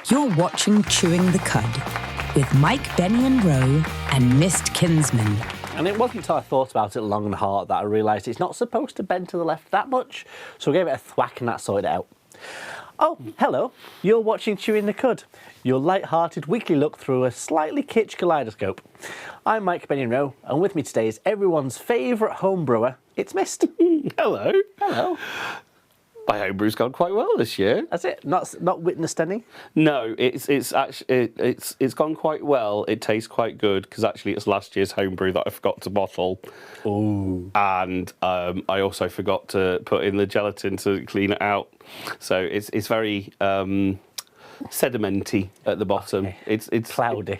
You're watching Chewing the Cud with Mike, Benny and Roe and Mist Kinsman. And it wasn't until I thought about it long and hard that I realised it's not supposed to bend to the left that much, so I gave it a thwack and that sorted it out. Oh, hello, you're watching Chewing the Cud, your light-hearted weekly look through a slightly kitsch kaleidoscope. I'm Mike, Benny and Roe, and with me today is everyone's favourite home brewer, it's Mist. Hello. Hello. My homebrew's gone quite well this year. That's it? Not witnessed any? No, it's actually it's gone quite well. It tastes quite good because actually it's last year's homebrew that I forgot to bottle. Ooh. And I also forgot to put in the gelatin to clean it out. So it's very sedimenty at the bottom. Okay. It's Cloudy.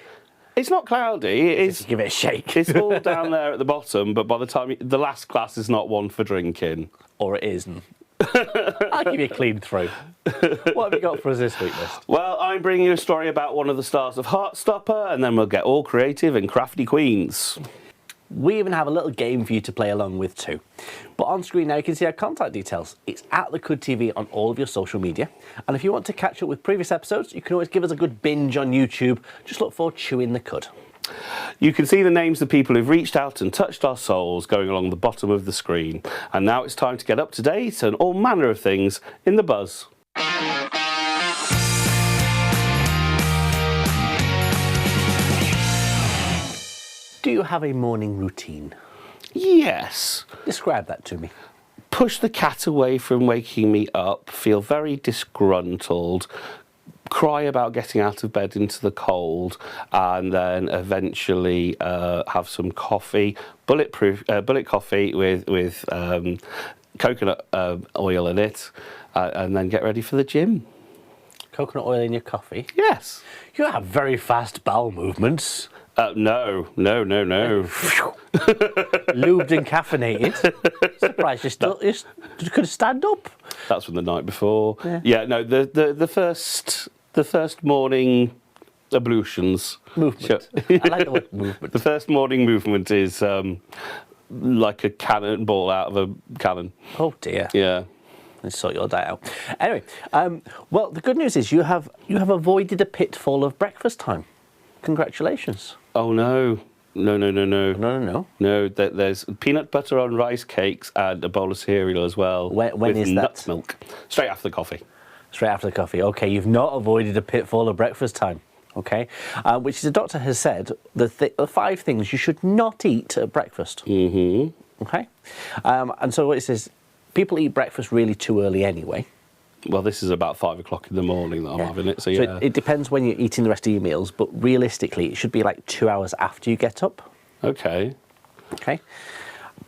It's not cloudy. It's Give it a shake. it's all down there at the bottom. But by the time the last glass is not one for drinking. Or it isn't. I'll give you a clean through. What have you got for us this week, Mist? Well, I'm bringing you a story about one of the stars of Heartstopper, and then we'll get all creative and crafty queens. We even have a little game for you to play along with too. But on screen now you can see our contact details. It's at The Cud TV on all of your social media. And if you want to catch up with previous episodes, you can always give us a good binge on YouTube. Just look for Chewing the Cud. You can see the names of people who've reached out and touched our souls going along the bottom of the screen. And now it's time to get up to date and all manner of things in the buzz. Do you have a morning routine? Yes. Describe that to me. Push the cat away from waking me up, feel very disgruntled, cry about getting out of bed into the cold, and then eventually have some coffee, bullet coffee with coconut oil in it, and then get ready for the gym. Coconut oil in your coffee? Yes. You have very fast bowel movements. No. Lubed and caffeinated. Surprised you could stand up. That's from the night before. Yeah. No. The first morning ablutions. Movement. I like the word movement. The first morning movement is like a cannonball out of a cannon. Oh dear. Yeah. Let's sort your diet out. Anyway, well, the good news is you have avoided a pitfall of breakfast time. Congratulations. Oh no. No. No, there's peanut butter on rice cakes and a bowl of cereal as well. When with is that? Nut milk. Straight after the coffee. Straight after the coffee. Okay, you've not avoided a pitfall of breakfast time. Okay, which the doctor has said the 5 things you should not eat at breakfast. Mm-hmm. Okay, and so what it says, people eat breakfast really too early anyway. Well, this is about 5 o'clock in the morning that I'm having it, so yeah. So it depends when you're eating the rest of your meals, but realistically, it should be like 2 hours after you get up. Okay. Okay,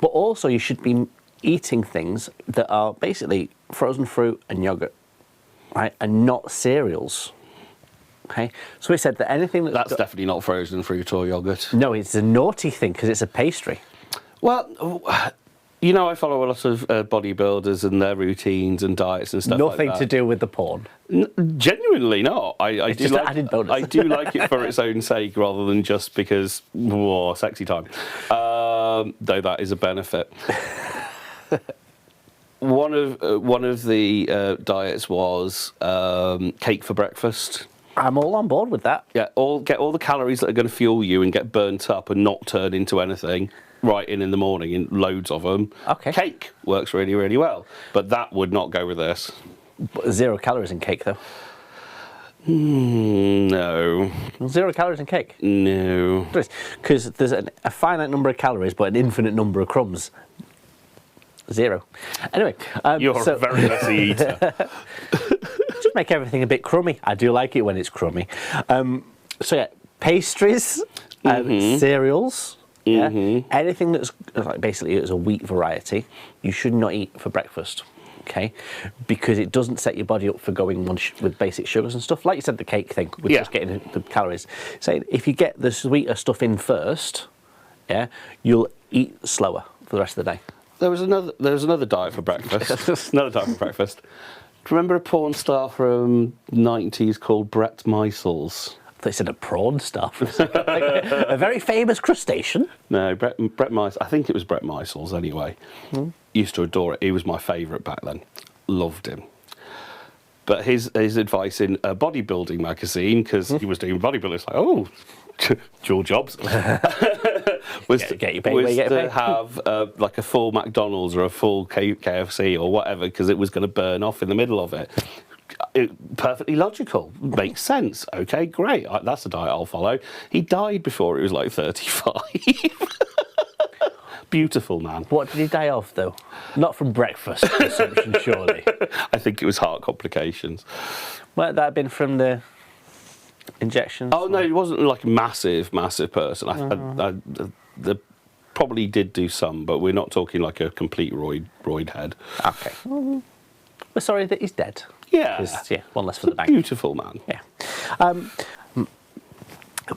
but also you should be eating things that are basically frozen fruit and yogurt, right, and not cereals. Okay, so we said that anything that's definitely not frozen fruit or yogurt. No, it's a naughty thing because it's a pastry. Well, you know, I follow a lot of bodybuilders and their routines and diets and stuff. Nothing like that. to do with the porn. Genuinely not. I It's do just like an added bonus. I do like it for its own sake rather than just because sexy time. Though that is a benefit. One of the diets was cake for breakfast. I'm all on board with that. Yeah, get all the calories that are going to fuel you and get burnt up and not turn into anything right in the morning, in loads of them. Okay. Cake works really, really well, but that would not go with this. But 0 calories in cake, though. No. 0 calories in cake? No. Because there's a finite number of calories, but an infinite number of crumbs. 0. Anyway. You're a very messy eater. Just make everything a bit crummy. I do like it when it's crummy. So yeah, pastries, cereals, anything that's like basically it's a wheat variety, you should not eat for breakfast. Okay, because it doesn't set your body up for going with basic sugars and stuff. Like you said, the cake thing with just getting the calories. Saying if you get the sweeter stuff in first, you'll eat slower for the rest of the day. There was another diet for breakfast. Another diet for breakfast. Do you remember a porn star from the 90s called Brett Meisels? I thought you said a prawn star. A very famous crustacean. No, Brett Meisels. I think it was Brett Meisels anyway. Used to adore it. He was my favourite back then. Loved him. But his advice in a bodybuilding magazine, because he was doing bodybuilding, it's like, oh, dual jobs, was to have like a full McDonald's or a full KFC or whatever, because it was going to burn off in the middle of it. Perfectly logical, makes sense. Okay, great, that's a diet I'll follow. He died before he was like 35. Beautiful man. What did he die of, though? Not from breakfast consumption, surely. I think it was heart complications. Might that have been from the injections? Oh, no, he wasn't like a massive person. They probably did do some, but we're not talking like a complete roid head. Okay. We're sorry that he's dead. Yeah. Yeah, one less for the bank. Beautiful man. Yeah.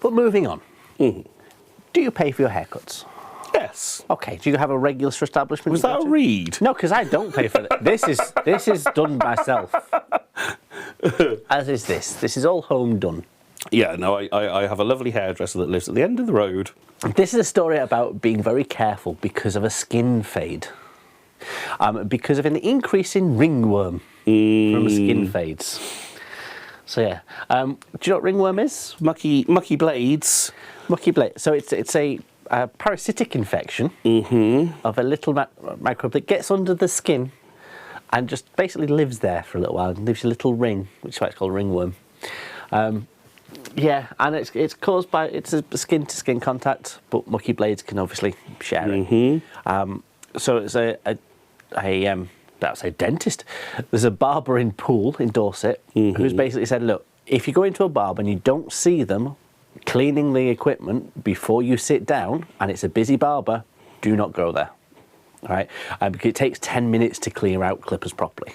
But moving on. Do you pay for your haircuts? Yes. Okay. Do you have a regular establishment? Was that a read? No, because I don't pay for it. This is done myself. As is this. This is all home done. Yeah, no, I have a lovely hairdresser that lives at the end of the road. This is a story about being very careful because of a skin fade. Because of an increase in ringworm from skin fades. So yeah. Do you know what ringworm is? Mucky blades. Mucky blade. So it's a parasitic infection of a little microbe that gets under the skin and just basically lives there for a little while and leaves you a little ring, which is why it's called ringworm. Yeah, and it's caused by a skin-to-skin contact, but mucky blades can obviously share it. So it's that's a dentist. There's a barber in Poole in Dorset who's basically said, look, if you go into a barber and you don't see them cleaning the equipment before you sit down, and it's a busy barber, do not go there. All right, because it takes 10 minutes to clear out clippers properly.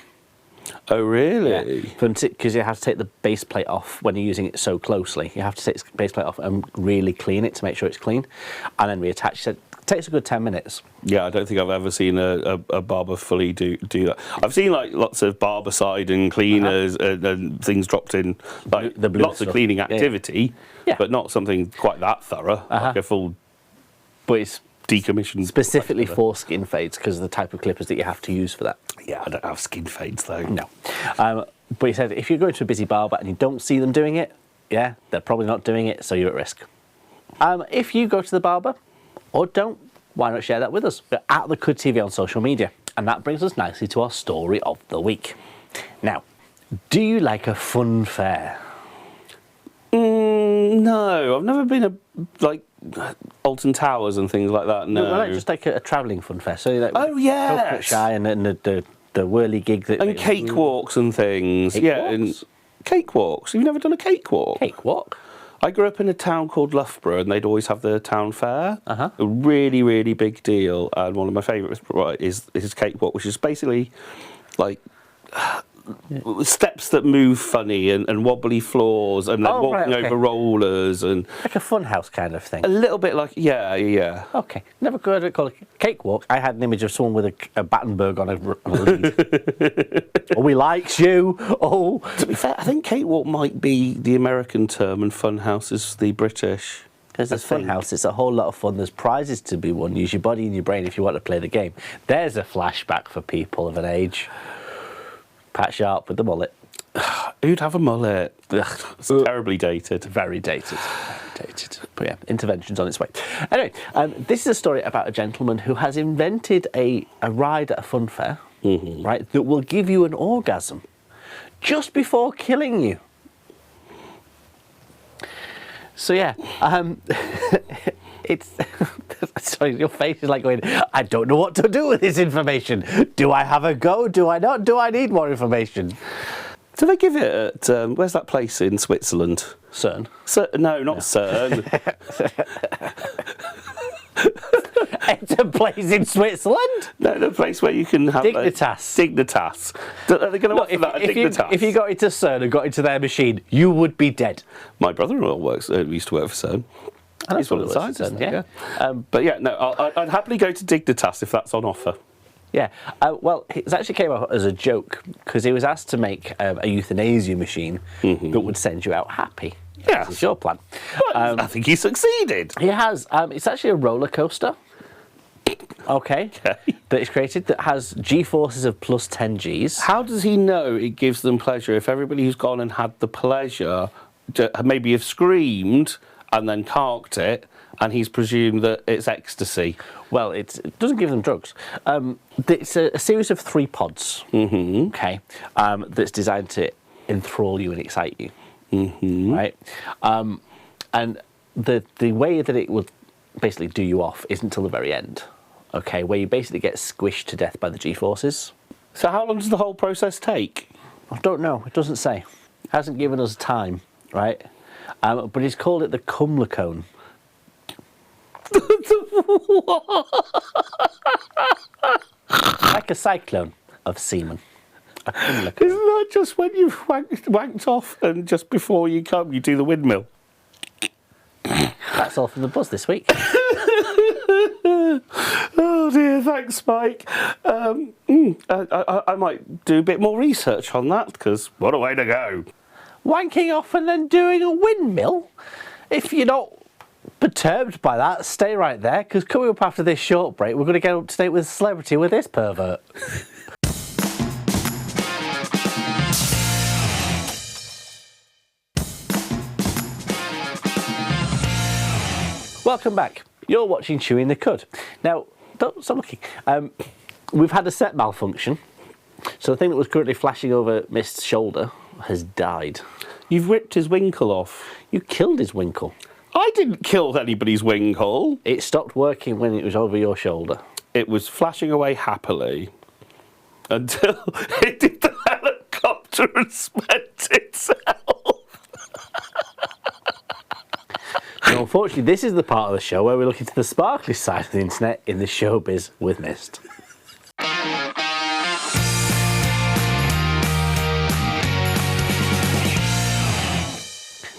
Oh, really? Because you have to take the base plate off when you're using it so closely. You have to take the base plate off and really clean it to make sure it's clean, and then reattach it. It takes a good 10 minutes. Yeah, I don't think I've ever seen a barber fully do that. I've seen like lots of barbicide and cleaners and things dropped in, like the blue lots stuff. of cleaning activity, but not something quite that thorough, like a full. But it's decommissioned specifically for skin fades because of the type of clippers that you have to use for that. Yeah, I don't have skin fades though. No. But he said if you go to a busy barber and you don't see them doing it, yeah, they're probably not doing it, so you're at risk. If you go to the barber or don't, why not share that with us? We're at The Cud TV on social media. And that brings us nicely to our story of the week. Now, do you like a fun fair? No, I've never been like Alton Towers and things like that. No, like just like a travelling fun fair. So like yes, Shy and the whirly gig that and cakewalks and things. And cakewalks. You've never done a cakewalk? Cakewalk. I grew up in a town called Loughborough, and they'd always have the town fair. A really, really big deal. And one of my favourites is cakewalk, which is basically like steps that move funny and wobbly floors and then walking over rollers and like a fun house kind of thing. A little bit like yeah. Okay, never heard it called a cakewalk. I had an image of someone with a Battenberg on a lead. Oh, he likes you. Oh, to be fair, I think cakewalk might be the American term and fun house is the British. Because there's fun house, it's a whole lot of fun. There's prizes to be won. Use your body and your brain if you want to play the game. There's a flashback for people of an age. Pat Sharp with the mullet. Who'd have a mullet? Ugh, it's terribly dated. Very dated. Very dated. But yeah, intervention's on its way. Anyway, this is a story about a gentleman who has invented a ride at a fun fair, right, that will give you an orgasm just before killing you. So yeah, it's sorry, your face is like going, I don't know what to do with this information. Do I have a go? Do I not? Do I need more information? Do they give it at, where's that place in Switzerland? CERN? No, not CERN. It's a place in Switzerland? No, the place where you can have... Dignitas. Dignitas. Are they going to offer that at Dignitas? If you got into CERN and got into their machine, you would be dead. My brother-in-law used to work for CERN. And he's one of the scientists, yeah. But yeah, no, I'd happily go to Dignitas if that's on offer. Yeah, well, it actually came out as a joke because he was asked to make a euthanasia machine that would send you out happy. Yeah, this is your plan. I think he succeeded. He has. It's actually a roller coaster. Okay. That it's created that has G-forces of plus 10 Gs. How does he know it gives them pleasure if everybody who's gone and had the pleasure maybe have screamed and then carked it, and he's presumed that it's ecstasy? Well, it doesn't give them drugs. It's a series of 3 pods, okay, that's designed to enthrall you and excite you, right? And the way that it will basically do you off isn't until the very end, okay, where you basically get squished to death by the G-forces. So how long does the whole process take? I don't know. It doesn't say. It hasn't given us time, right? But he's called it the cumlacone. Like a cyclone of semen. A cumlacone. Isn't that just when you've wanked off and just before you come, you do the windmill? That's all from the buzz this week. Oh dear, thanks, Mike. I might do a bit more research on that, because what a way to go. Wanking off and then doing a windmill? If you're not perturbed by that, stay right there, because coming up after this short break, we're going to get up to date with celebrity with this pervert. Welcome back. You're watching Chewing the Cud. Now, don't stop looking. We've had a set malfunction, so the thing that was currently flashing over Mist's shoulder has died. You've ripped his winkle off. You killed his winkle. I didn't kill anybody's winkle. It stopped working when it was over your shoulder. It was flashing away happily until it did the helicopter and spent itself. Now, unfortunately, this is the part of the show where we look into the sparkly side of the internet in the showbiz with Mist.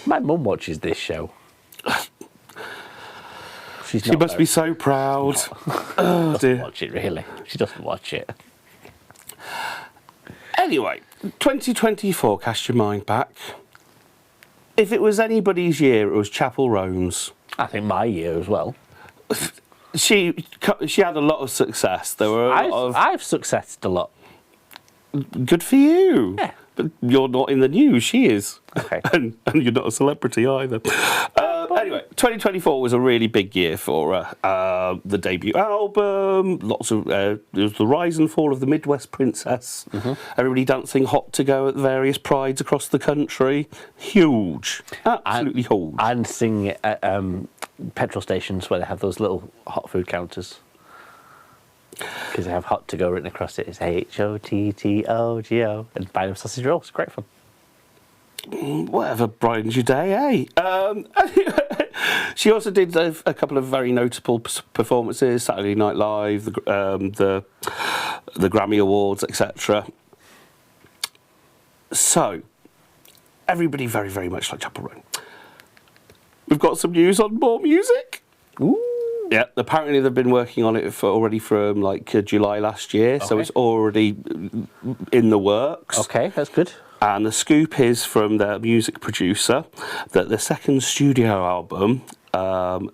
My mum watches this show. She must be so proud. Oh doesn't dear. watch it, really. She doesn't watch it. Anyway, 2024, cast your mind back. If it was anybody's year, it was Chapel Roan's. I think my year as well. She had a lot of success. There were a lot of... I've successed a lot. Good for you. Yeah. But you're not in the news, she is. Okay. and you're not a celebrity either. Anyway, 2024 was a really big year for her. The debut album, lots of... there was the rise and fall of the Midwest Princess. Everybody dancing hot to go at various prides across the country. Huge. Absolutely huge. And singing it at petrol stations where they have those little hot food counters. Because they have hot to go written across it. It's HOTTOGO. And buy them sausage rolls. Great fun. Whatever brightens your day, eh? She also did a couple of very notable performances: Saturday Night Live, the Grammy Awards, etc. So, everybody very, very much like Chapel Roan. We've got some news on more music. Ooh. Yeah, apparently they've been working on it already from July last year, so it's already in the works. Okay, that's good. And the scoop is from their music producer that the second studio album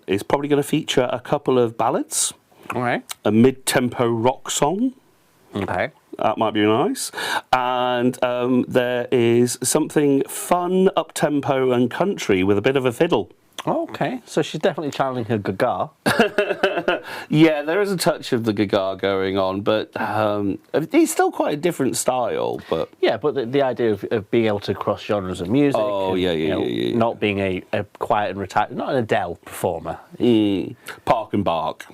is probably going to feature a couple of ballads, All right. a mid-tempo rock song. Okay. That might be nice. And there is something fun, up-tempo and country with a bit of a fiddle. Okay, so she's definitely channeling her Gaga. Yeah, there is a touch of the Gaga going on, but it's still quite a different style. But yeah, but the idea of being able to cross genres of music. Oh, and, yeah. Not being a quiet and retired, not an Adele performer. Park and bark.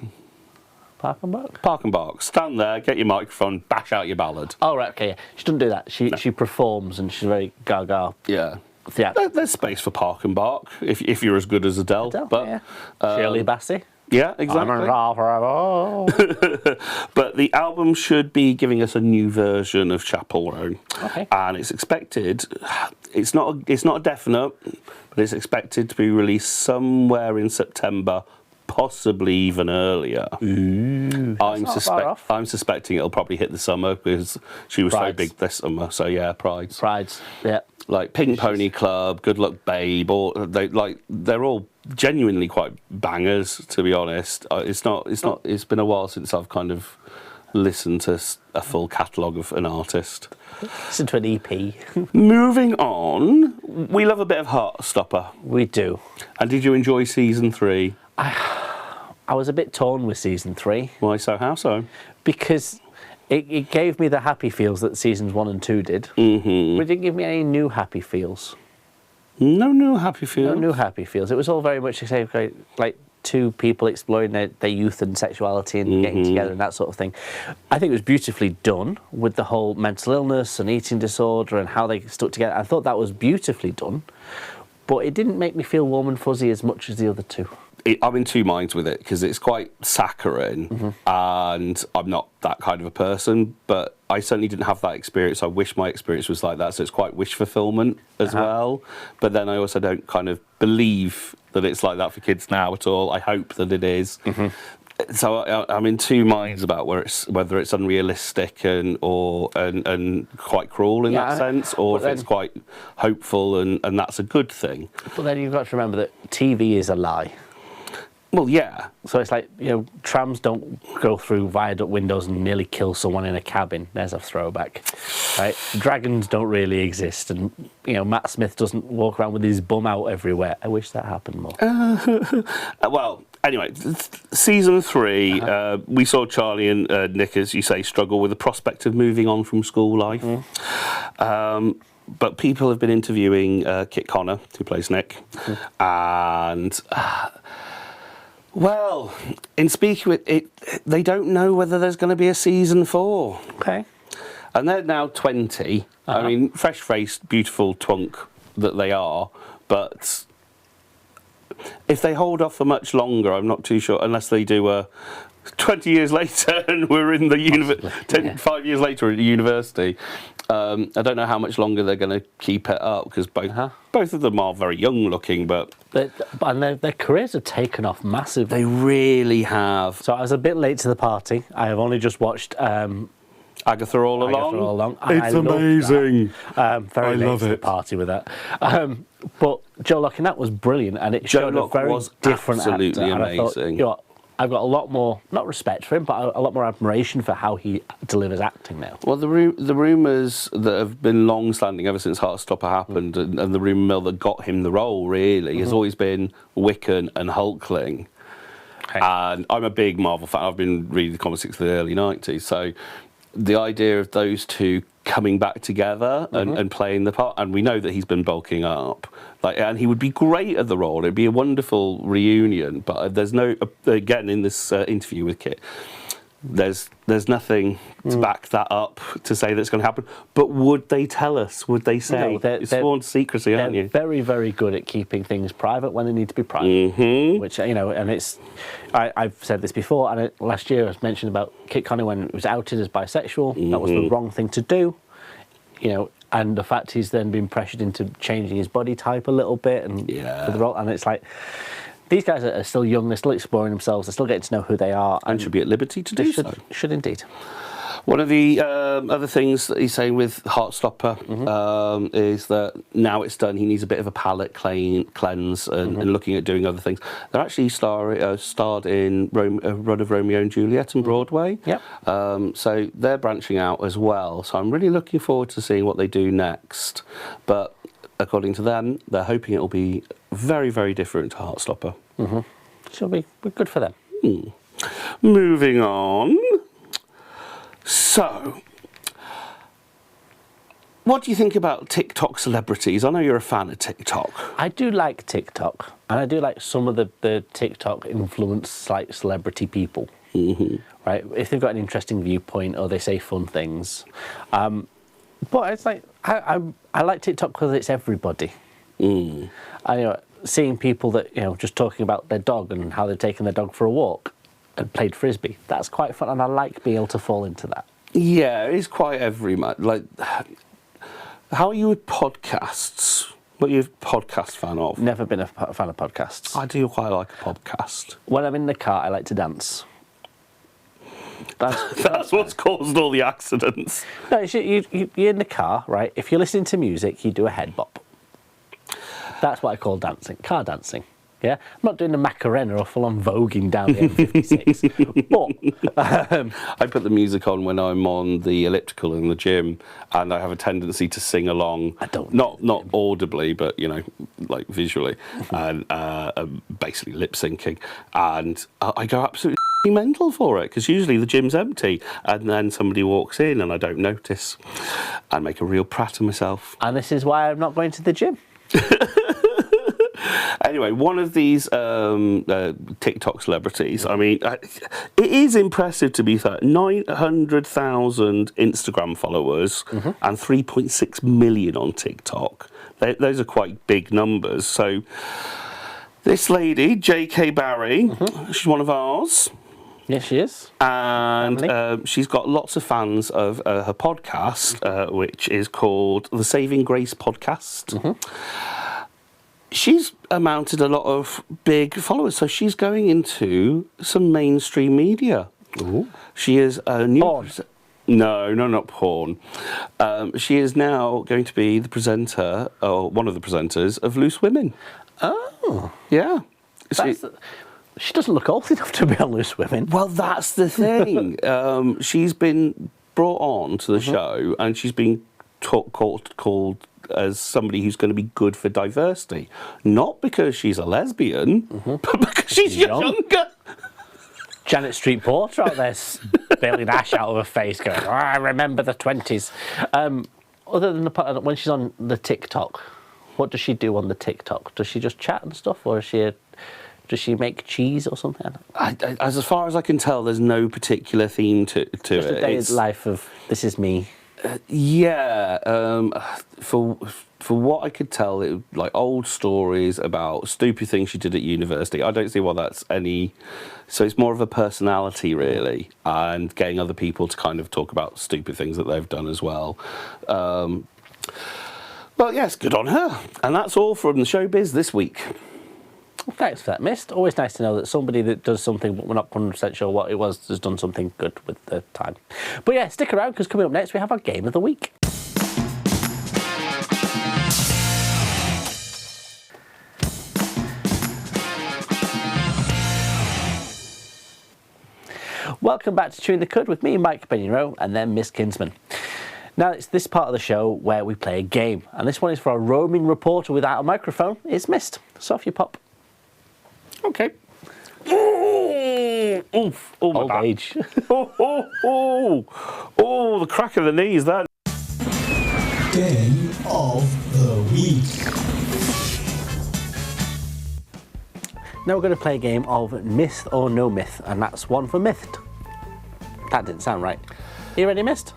Park and bark? Park and bark. Stand there, get your microphone, bash out your ballad. Oh, right, okay, yeah. She doesn't do that. She performs and she's very Gaga. Yeah. Yeah. There's space for Park and Bark if you're as good as Adele. But yeah. Shirley Bassey. Yeah, exactly. But the album should be giving us a new version of Chapel Roan. Okay. And it's expected. It's not a definite, but it's expected to be released somewhere in September, possibly even earlier. Ooh. I'm suspecting it'll probably hit the summer because she was so big this summer. So yeah, Prides. Yeah. Like Pink Pony Club, Good Luck Babe, or they're all genuinely quite bangers, to be honest. It's been a while since I've kind of listened to a full catalogue of an artist. Listen to an EP. Moving on, we love a bit of Heartstopper. We do. And did you enjoy season 3? I was a bit torn with season 3. Why so? How so? Because it gave me the happy feels that seasons 1 and 2 did. Mm-hmm. But it didn't give me any new happy feels. No new happy feels? No new happy feels. It was all very much the same, like two people exploring their youth and sexuality and getting together and that sort of thing. I think it was beautifully done with the whole mental illness and eating disorder and how they stuck together. I thought that was beautifully done, but it didn't make me feel warm and fuzzy as much as the other two. I'm in two minds with it because it's quite saccharine and I'm not that kind of a person, but I certainly didn't have that experience. I wish my experience was like that, so it's quite wish fulfillment as well. But then I also don't kind of believe that it's like that for kids now at all. I hope that it is. So I'm in two minds about whether it's unrealistic and quite cruel in that sense, or if it's quite hopeful and that's a good thing. But then you've got to remember that TV is a lie. Well, yeah. So it's like, trams don't go through viaduct windows and nearly kill someone in a cabin. There's a throwback, right? Dragons don't really exist, and Matt Smith doesn't walk around with his bum out everywhere. I wish that happened more. Well, anyway, season 3, we saw Charlie and Nick, as you say, struggle with the prospect of moving on from school life. But people have been interviewing Kit Connor, who plays Nick, and... well, in speaking with it, they don't know whether there's going to be a season 4. Okay. And they're now 20. I mean, fresh-faced, beautiful twunk that they are. But if they hold off for much longer, I'm not too sure, unless they do 20 years later and we're in the 5 years later at the university. I don't know how much longer they're going to keep it up because both of them are very young looking, but their careers have taken off massively. They really have. So I was a bit late to the party. I have only just watched Agatha All Along. It's amazing. Very late to the party with that. But Joe Locke in that was brilliant, and it showed a very different absolutely actor. amazing. And I thought, I've got a lot more, not respect for him, but a lot more admiration for how he delivers acting now. Well, the rumours that have been long-standing ever since Heartstopper happened, and the rumour mill that got him the role, really, has always been Wiccan and Hulkling. Okay. And I'm a big Marvel fan. I've been reading the comics since the early 90s, so the idea of those two coming back together and playing the part, and we know that he's been bulking up, and he would be great at the role. It'd be a wonderful reunion, but there's no, again, in this interview with Kit, there's nothing to back that up to say that's going to happen. But would they tell us? Would they say? It's sworn secrecy, aren't you? They're very, very good at keeping things private when they need to be private. Which, and it's... I've said this before, and last year I mentioned about Kit Connor when he was outed as bisexual. That was the wrong thing to do. And the fact he's then been pressured into changing his body type a little bit and for the role, and it's like... These guys are still young, they're still exploring themselves, they're still getting to know who they are. And should be at liberty to do so. Should indeed. One of the other things that he's saying with Heartstopper is that now it's done, he needs a bit of a palate cleanse and looking at doing other things. They're actually starred in a run of Romeo and Juliet on Broadway. Yep. So they're branching out as well. So I'm really looking forward to seeing what they do next. But according to them, they're hoping it'll be very, very different to Heartstopper. So it'll be good for them. Moving on. So, what do you think about TikTok celebrities? I know you're a fan of TikTok. I do like TikTok, and I do like some of the TikTok influence like celebrity people. Right? If they've got an interesting viewpoint or they say fun things. But it's like I like TikTok because it's everybody. Seeing people that just talking about their dog and how they've taken their dog for a walk and played frisbee. That's quite fun, and I like being able to fall into that. Yeah, it is quite everyman. Like, how are you with podcasts? What are you a podcast fan of? Never been a fan of podcasts. I do quite like a podcast. When I'm in the car, I like to dance. That's what's caused all the accidents. No, you're in the car, right? If you're listening to music, you do a head bop. That's what I call dancing, car dancing. Yeah, I'm not doing the Macarena or full-on voguing down the M56, but I put the music on when I'm on the elliptical in the gym, and I have a tendency to sing along. I don't. Not audibly, but like visually, and basically lip syncing, and I go absolutely mental for it because usually the gym's empty, and then somebody walks in and I don't notice, and make a real prat of myself. And this is why I'm not going to the gym. Anyway, one of these TikTok celebrities, I mean, it is impressive to be fair, 900,000 Instagram followers and 3.6 million on TikTok. Those are quite big numbers. So this lady, JK Barry, she's one of ours. Yes, she is. And she's got lots of fans of her podcast, which is called the Saving Grace Podcast. She's amounted a lot of big followers, so she's going into some mainstream media. Ooh. She is a new... Porn. No, not porn. She is now going to be the presenter, or one of the presenters, of Loose Women. Oh. Yeah. She doesn't look old enough to be on Loose Women. Well, that's the thing. She's been brought on to the show, and she's been called as somebody who's going to be good for diversity. Not because she's a lesbian, but because she's younger. Janet Street Porter out there bailing ash out of her face going, I remember the 20s. Other than when she's on the TikTok, what does she do on the TikTok? Does she just chat and stuff, or does she make cheese or something? As far as I can tell, there's no particular theme to it. Just a day's life of, this is me. For what I could tell, it like old stories about stupid things she did at university. I don't see why that's any. So it's more of a personality, really, and getting other people to kind of talk about stupid things that they've done as well. Well, yes, good on her. And that's all from the showbiz this week. Well, thanks for that, Mist. Always nice to know that somebody that does something, but we're not 100% sure what it was, has done something good with the time. But yeah, stick around, because coming up next, we have our Game of the Week. Welcome back to Chewing the Cud with me, Mike Benyon-Rowe, and then Miss Kinsman. Now, it's this part of the show where we play a game, and this one is for a roaming reporter without a microphone. It's Mist. So off you pop. Okay. Oof. Oh, Old age. Oh, the crack of the knees, that. Game of the Week. Now we're going to play a game of Myth or No Myth, and that's one for Mythed. That didn't sound right. Are you ready, Mist?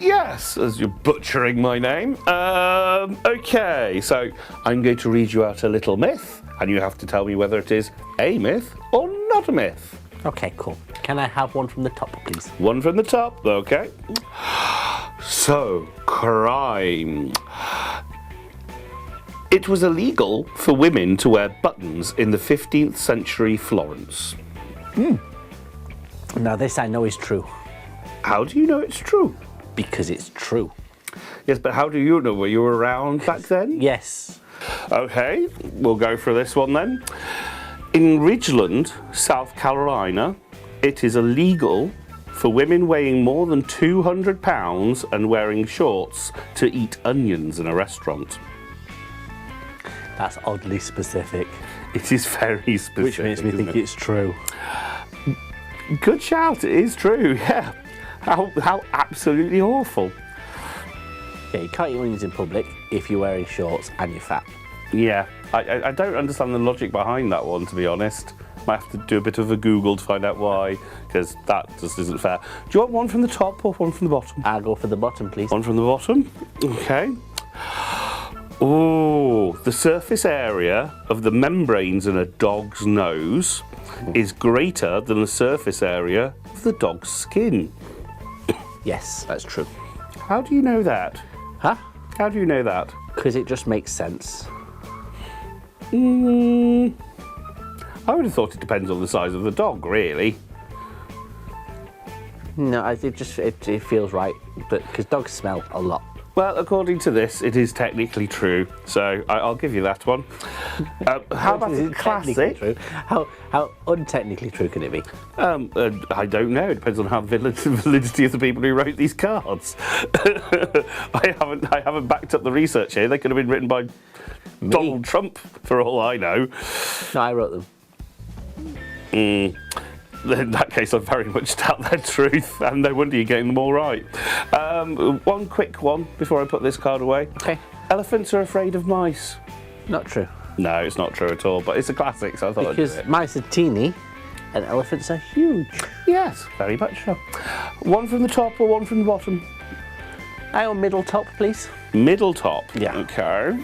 Yes, as you're butchering my name. Okay, so I'm going to read you out a little myth, and you have to tell me whether it is a myth or not a myth. Okay, cool. Can I have one from the top, please? One from the top, okay. So, crime. It was illegal for women to wear buttons in the 15th century Florence. Now, this I know is true. How do you know it's true? Because it's true. Yes, but how do you know? Were you around back then? Yes. Okay, we'll go for this one then. In Ridgeland, South Carolina, it is illegal for women weighing more than 200 pounds and wearing shorts to eat onions in a restaurant. That's oddly specific. It is very specific. Which makes me think it's true. Good shout, it is true, yeah. How absolutely awful. Yeah, you can't eat onions in public if you're wearing shorts and you're fat. Yeah, I don't understand the logic behind that one, to be honest. Might have to do a bit of a Google to find out why, because that just isn't fair. Do you want one from the top or one from the bottom? I'll go for the bottom, please. One from the bottom? Okay. Oh, the surface area of the membranes in a dog's nose is greater than the surface area of the dog's skin. Yes, that's true. How do you know that? Huh? How do you know that? Because it just makes sense. I would have thought it depends on the size of the dog, really. No, it feels right, but because dogs smell a lot. Well, according to this, it is technically true, so I'll give you that one. How about Is a it technically classic? true? How untechnically true can it be? I don't know. It depends on how validity of the people who wrote these cards. I haven't backed up the research here. They could have been written by Donald Trump, for all I know. No, I wrote them. In that case, I very much doubt their truth, and no wonder you're getting them all right. One quick one before I put this card away. Okay. Elephants are afraid of mice. Not true. No, it's not true at all, but it's a classic, so I thought I'd do Because it. mice are teeny and elephants are huge. Yes, very much so. One from the top or one from the bottom? I want middle top, please. Middle top. Yeah. Okay.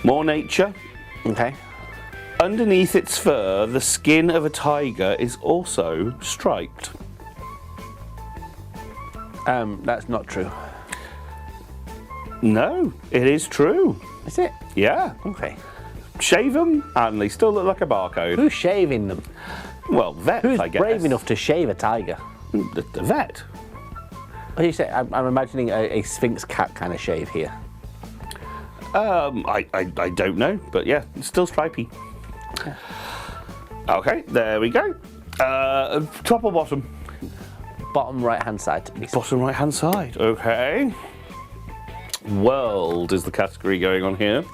More nature. Okay. Underneath its fur, the skin of a tiger is also striped. That's not true. No, it is true. Is it? Yeah. Okay. Shave them, and they still look like a barcode. Who's shaving them? Well, vet, Who's I guess. brave enough to shave a tiger? The vet. What do you say? I'm imagining a Sphinx cat kind of shave here. I don't know, but yeah, it's still stripy. Okay, there we go. Top or bottom? Bottom right hand side, please. Bottom right hand side, okay. World is the category going on here.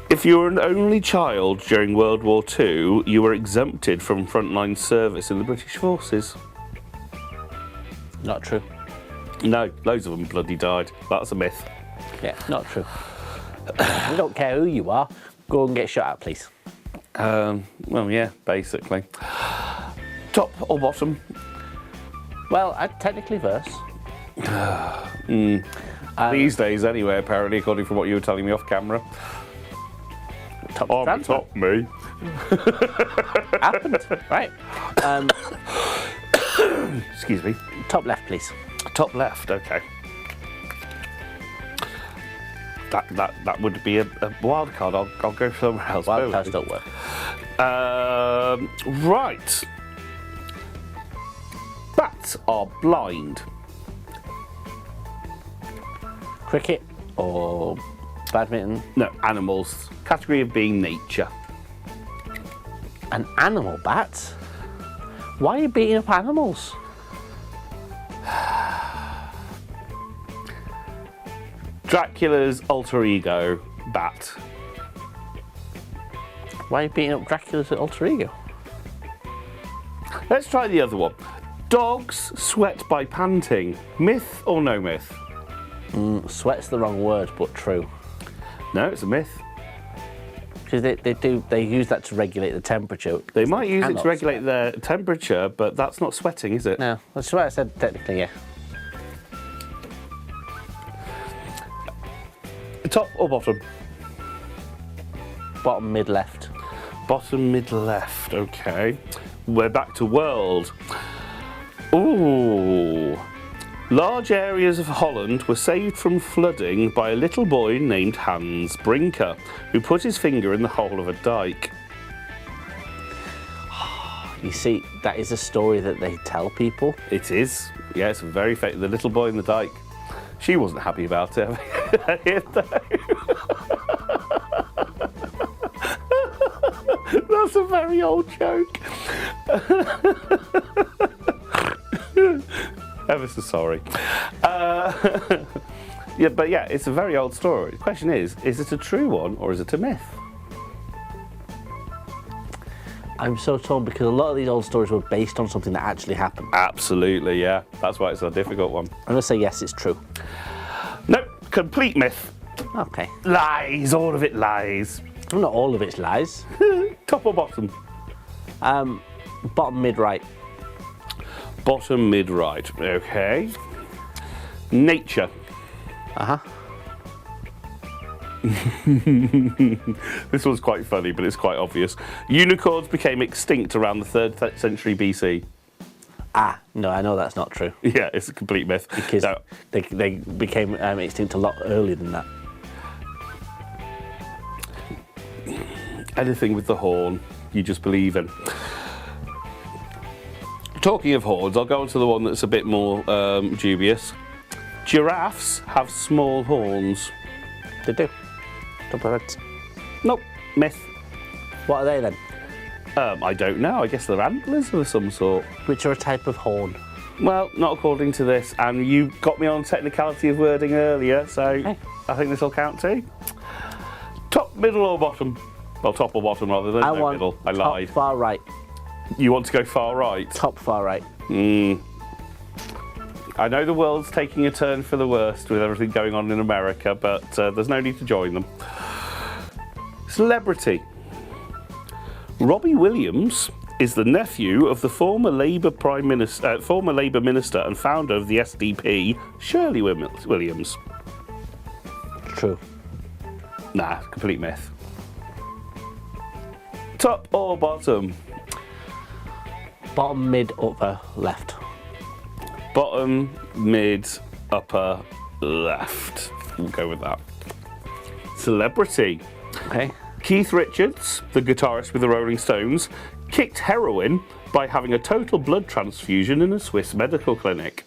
If you were an only child during World War II, you were exempted from frontline service in the British forces. Not true. No, loads of them bloody died. That's a myth. Yeah, not true. We don't care who you are. Go and get shot at, please. Well, yeah, basically. Top or bottom? Well, I technically verse. These days, anyway, apparently, according from what you were telling me off camera. Top Oh, transfer. top me. Happened, right? Excuse me. Top left, please. Top left, okay. That would be a wild card. I'll go somewhere else. Wild cards don't work. Right. Bats are blind. Cricket or badminton? No, animals. Category of being nature. An animal bat? Why are you beating up animals? Dracula's alter ego, bat. Why are you beating up Dracula's alter ego? Let's try the other one. Dogs sweat by panting. Myth or no myth? Sweat's the wrong word, but true. No, it's a myth. Because they use that to regulate the temperature. They might use it cannot to regulate their temperature, but that's not sweating, is it? No, that's what I said technically, yeah. Top or bottom? Bottom mid left. Bottom mid left, okay. We're back to world. Ooh. Large areas of Holland were saved from flooding by a little boy named Hans Brinker, who put his finger in the hole of a dike. You see, that is a story that they tell people. It is. Yeah, it's very the little boy in the dike. She wasn't happy about it. That's a very old joke. Ever so sorry. Yeah, but yeah, it's a very old story. The question is it a true one or is it a myth? I'm so torn because a lot of these old stories were based on something that actually happened. Absolutely, yeah. That's why it's a difficult one. I'm going to say yes, it's true. Nope, complete myth. Okay. Lies, all of it lies. Well, not all of it's lies. Top or bottom? Bottom mid right. Bottom mid right, okay. Nature. Uh-huh. This one's quite funny, but it's quite obvious. Unicorns became extinct around the 3rd century BC. Ah, no, I know that's not true. Yeah, it's a complete myth. Because No, they became extinct a lot earlier than that. anything with the horn, you just believe in. Talking of horns, I'll go on to the one that's a bit more dubious. Giraffes have small horns. They do. Top of heads. Nope, myth. What are they then? I don't know. I guess they're antlers of some sort. Which are a type of horn. Well, not according to this. And you got me on technicality of wording earlier, so Okay. I think this will count too. Top, middle, or bottom? Well, top or bottom rather. There's no want middle. I top lied. far right. You want to go far right? Top far right. I know the world's taking a turn for the worst with everything going on in America, but there's no need to join them. Celebrity. Robbie Williams is the nephew of the former Labour Minister and founder of the SDP, Shirley Williams. True. Nah, complete myth. Top or bottom? Bottom, mid, upper, left. Bottom, mid, upper, left. We'll go with that. Celebrity. Okay. Keith Richards, the guitarist with the Rolling Stones, kicked heroin by having a total blood transfusion in a Swiss medical clinic.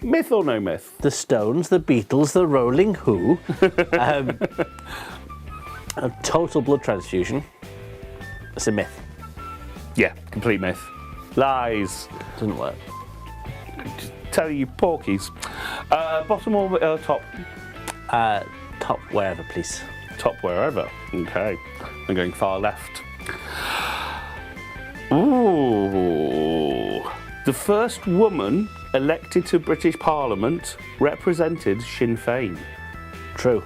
Myth or no myth? The Stones, the Beatles, the Rolling Who. A total blood transfusion. It's a myth. Yeah, complete myth. Lies. Doesn't work. Just tell you porkies. Bottom or top? Top wherever, please. Top wherever. Okay. I'm going far left. Ooh. The first woman elected to British Parliament represented Sinn Féin. True.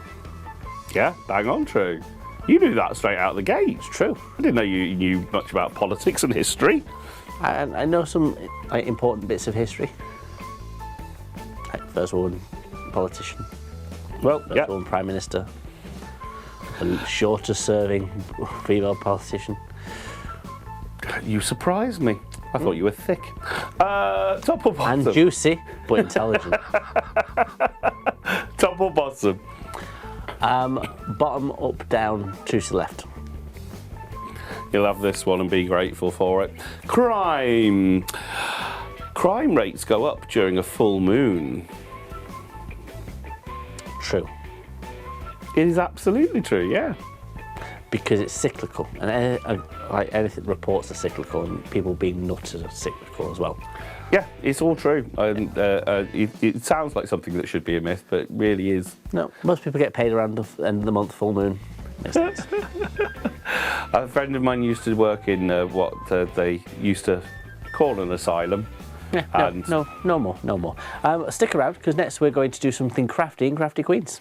Yeah, bang on true. You knew that straight out of the gate. It's true. I didn't know you knew much about politics and history. I know some important bits of history. Like first woman politician, Well, first yeah. woman prime minister, the shortest serving female politician. You surprised me. I thought you were thick. Top or bottom? And juicy, but intelligent. Top or bottom? Bottom, up, down, two to the left. You'll have this one and be grateful for it. Crime. Crime rates go up during a full moon. True. It is absolutely true, yeah. Because it's cyclical, and like anything reports are cyclical, and people being nuts are cyclical as well. Yeah, it's all true. It sounds like something that should be a myth, but it really is. No, most people get paid around the end of the month, full moon. Makes sense. A friend of mine used to work in what they used to call an asylum. Yeah, And- no more. Stick around, because next we're going to do something crafty in Crafty Queens.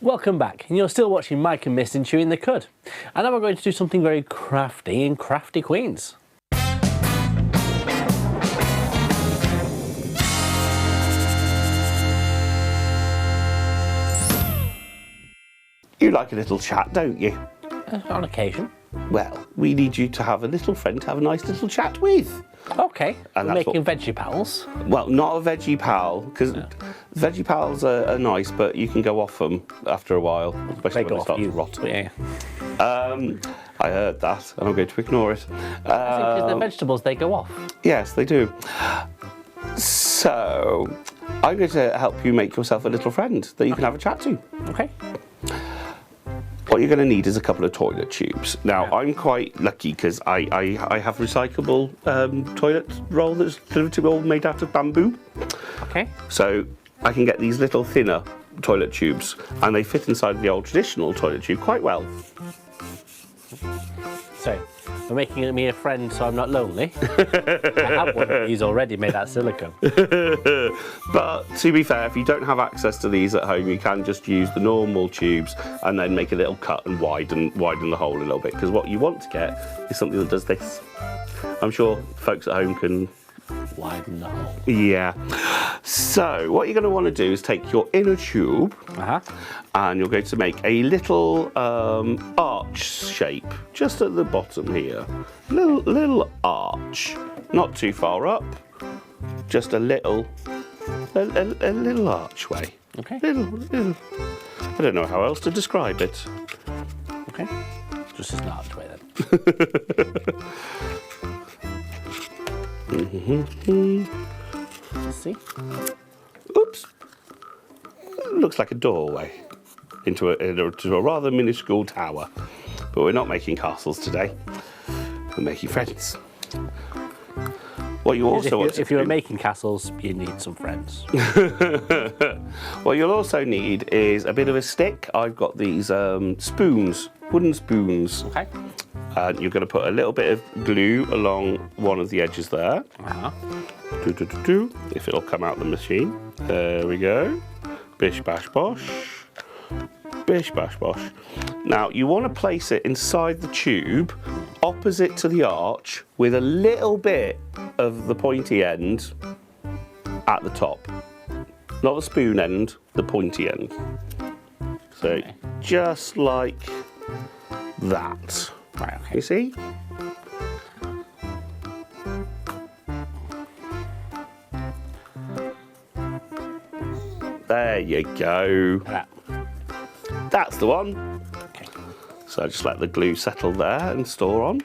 Welcome back, and you're still watching Mike and Miss in Chewing the Cud. And now we're going to do something very crafty in Crafty Queens. You like a little chat, don't you? On occasion. Well, we need you to have a little friend to have a nice little chat with. Okay, And we're that's making veggie pals. Well, not a veggie pal, because veggie pals are nice, but you can go off them after a while, especially They when go it starts to off rot. you. Yeah. I heard that, and I'm going to ignore it. Because the vegetables, they go off. Yes, they do. So, I'm going to help you make yourself a little friend that you can have a chat to. Okay. What you're going to need is a couple of toilet tubes. Now, I'm quite lucky because I have recyclable toilet roll that's delivered to me all made out of bamboo. Okay. So I can get these little thinner toilet tubes, and they fit inside the old traditional toilet tube quite well. So, we're making me a friend so I'm not lonely. I have one of these already made out of silicone. But to be fair, if you don't have access to these at home, you can just use the normal tubes and then make a little cut and widen the hole a little bit, because what you want to get is something that does this. I'm sure folks at home can... Widen the hole. Yeah. So what you're going to want to do is take your inner tube and you're going to make a little arch shape just at the bottom here. Little arch, not too far up, just a little archway. Okay. Little. I don't know how else to describe it. Okay. Just as not way then. Let's see. Oops. Looks like a doorway into a rather minuscule tower. But we're not making castles today. We're making friends. What you also want to if you're do- making castles, you need some friends. What you'll also need is a bit of a stick. I've got these spoons, wooden spoons. Okay. And you're going to put a little bit of glue along one of the edges there. Uh-huh. If it'll come out the machine. There we go. Bish bash bosh. Bish bash bosh. Now you want to place it inside the tube, opposite to the arch, with a little bit of the pointy end at the top. Not the spoon end, the pointy end. So Okay. just like that. Right, okay. You see? There you go. That. That's the one. Okay. So just let the glue settle there and store on.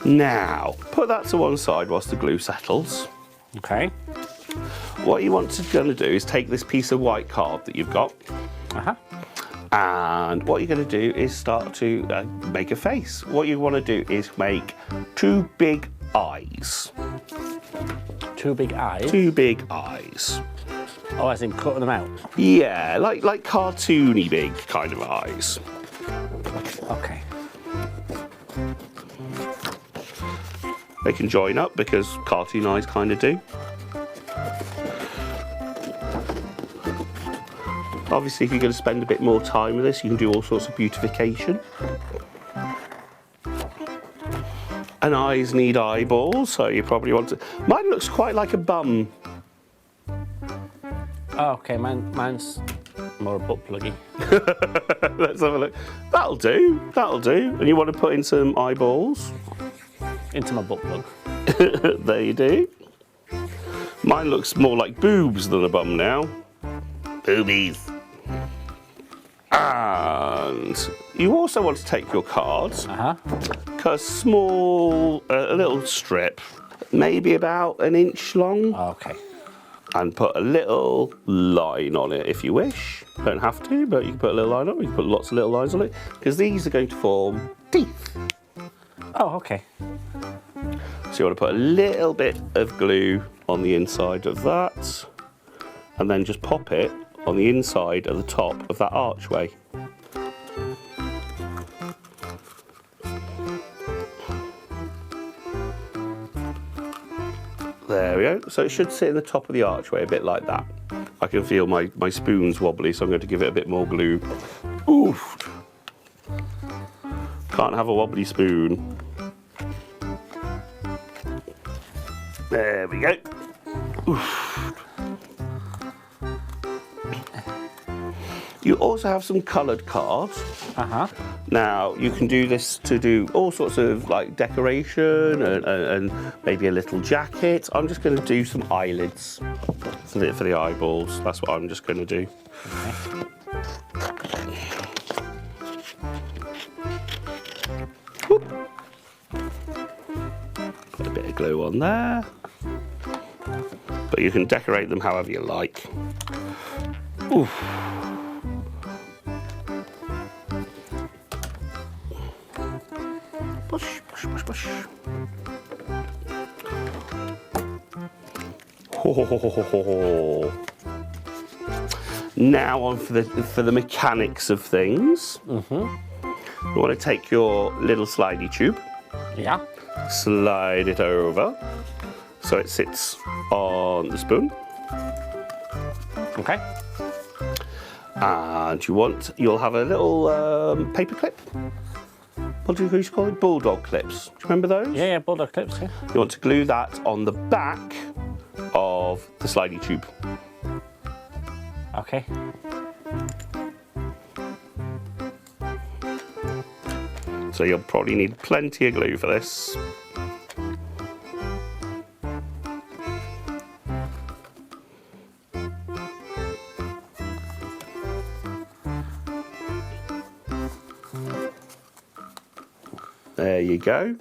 Now, put that to one side whilst the glue settles. Okay. What you want to do is take this piece of white card that you've got, Uh-huh. and what you're going to do is start to make a face. What you want to do is make two big eyes. Two big eyes. Two big eyes. Oh, as in cutting them out. Yeah, like cartoony big kind of eyes. Okay. They can join up because cartoon eyes kind of do. Obviously, if you're going to spend a bit more time with this, you can do all sorts of beautification. And eyes need eyeballs, so you probably want to... Mine looks quite like a bum. Oh, okay. Mine's more a butt pluggy. Let's have a look. That'll do, that'll do. And you want to put in some eyeballs. Into my butt plug. There you do. Mine looks more like boobs than a bum now. Boobies. And you also want to take your cards, Uh-huh. cut a small, a little strip, maybe about an inch long, Okay. and put a little line on it if you wish. Don't have to, but you can put a little line on it. You can put lots of little lines on it, because these are going to form teeth. Oh, okay. So you want to put a little bit of glue on the inside of that, and then just pop it on the inside of the top of that archway. There we go. So it should sit in the top of the archway a bit like that. I can feel my spoon's wobbly, so I'm going to give it a bit more glue. Oof. Can't have a wobbly spoon. There we go. Oof. You also have some coloured cards. Uh-huh. Now, you can do this to do all sorts of like decoration and maybe a little jacket. I'm just going to do some eyelids for the eyeballs. That's what I'm just going to do. Whoop. Put a bit of glue on there. But you can decorate them however you like. Oof. Push, push, push, push. Ho, ho, ho, ho, ho, ho. Now on for the mechanics of things. You want to take your little slidey tube, Yeah. slide it over so it sits on the spoon, Okay. and you'll have a little paper clip. What do you used to call it? Bulldog clips. Do you remember those? Yeah, yeah, bulldog clips, yeah. You want to glue that on the back of the slidey tube. Okay. So you'll probably need plenty of glue for this. There you go.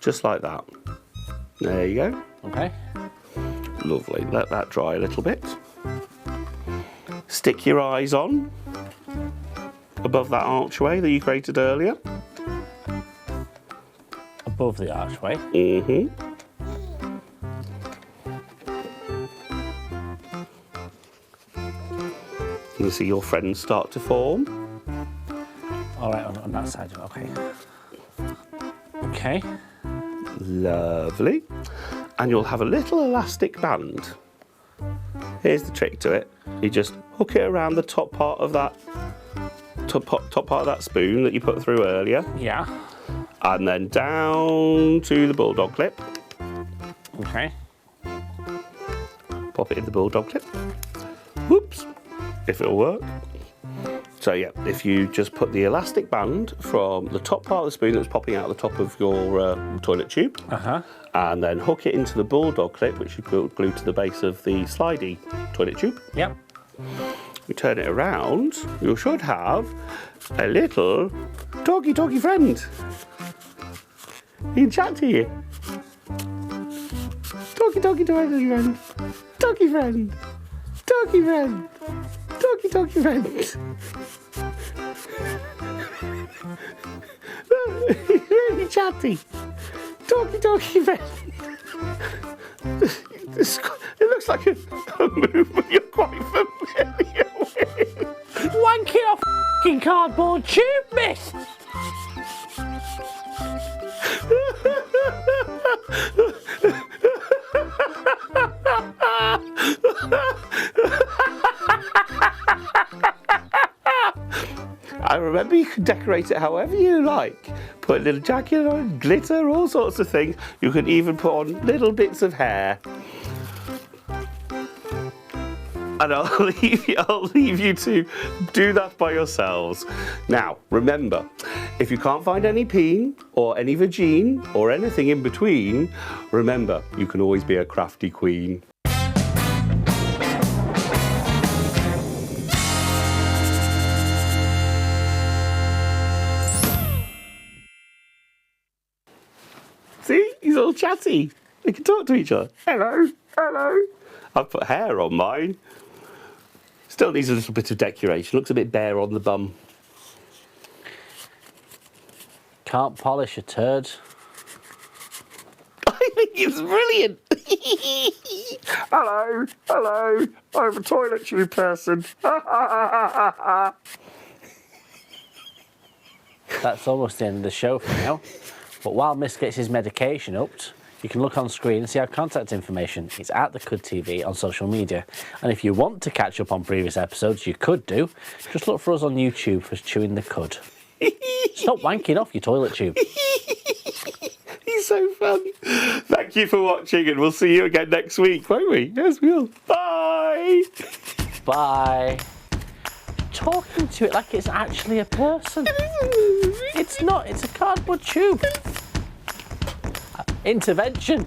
Just like that. There you go. Okay. Lovely. Let that dry a little bit. Stick your eyes on above that archway that you created earlier. Above the archway. Mm-hmm. You see your friends start to form. All right, on that side. Okay. Okay. Lovely. And you'll have a little elastic band. Here's the trick to it. You just hook it around the top part of that top part of that spoon that you put through earlier, Yeah. and then down to the bulldog clip. Okay. Pop it in the bulldog clip. Whoops. If it'll work. So yeah, if you just put the elastic band from the top part of the spoon that was popping out the top of your toilet tube, and then hook it into the bulldog clip, which you glue to the base of the slidey toilet tube. Yep. You turn it around, you should have a little doggy friend. He can chat to you. Doggy friend. Doggy friend. Doggy friend. Doggy friend. He's really chatty. Doggy friend. It looks like a movement you're quite familiar with. Wank it off f***ing cardboard tube, miss! I remember you can decorate it however you like. Put a little jacket on, glitter, all sorts of things. You can even put on little bits of hair. And I'll leave you to do that by yourselves. Now, remember, if you can't find any peen or any vagine or anything in between, remember, you can always be a crafty queen. See, he's all chatty. They can talk to each other. Hello. I've put hair on mine. Still needs a little bit of decoration. Looks a bit bare on the bum. Can't polish a turd. I think it's brilliant. Hello. I'm a toiletry person. That's almost the end of the show for now. But while Miss gets his medication upped, you can look on screen and see our contact information. It's at The Cud TV on social media. And if you want to catch up on previous episodes, you could do. Just look for us on YouTube for Chewing the Cud. Stop wanking off your toilet tube. He's so fun. Thank you for watching, and we'll see you again next week, won't we? Yes, we will. Bye. Bye. Talking to it like it's actually a person. It's not, it's a cardboard tube. Intervention.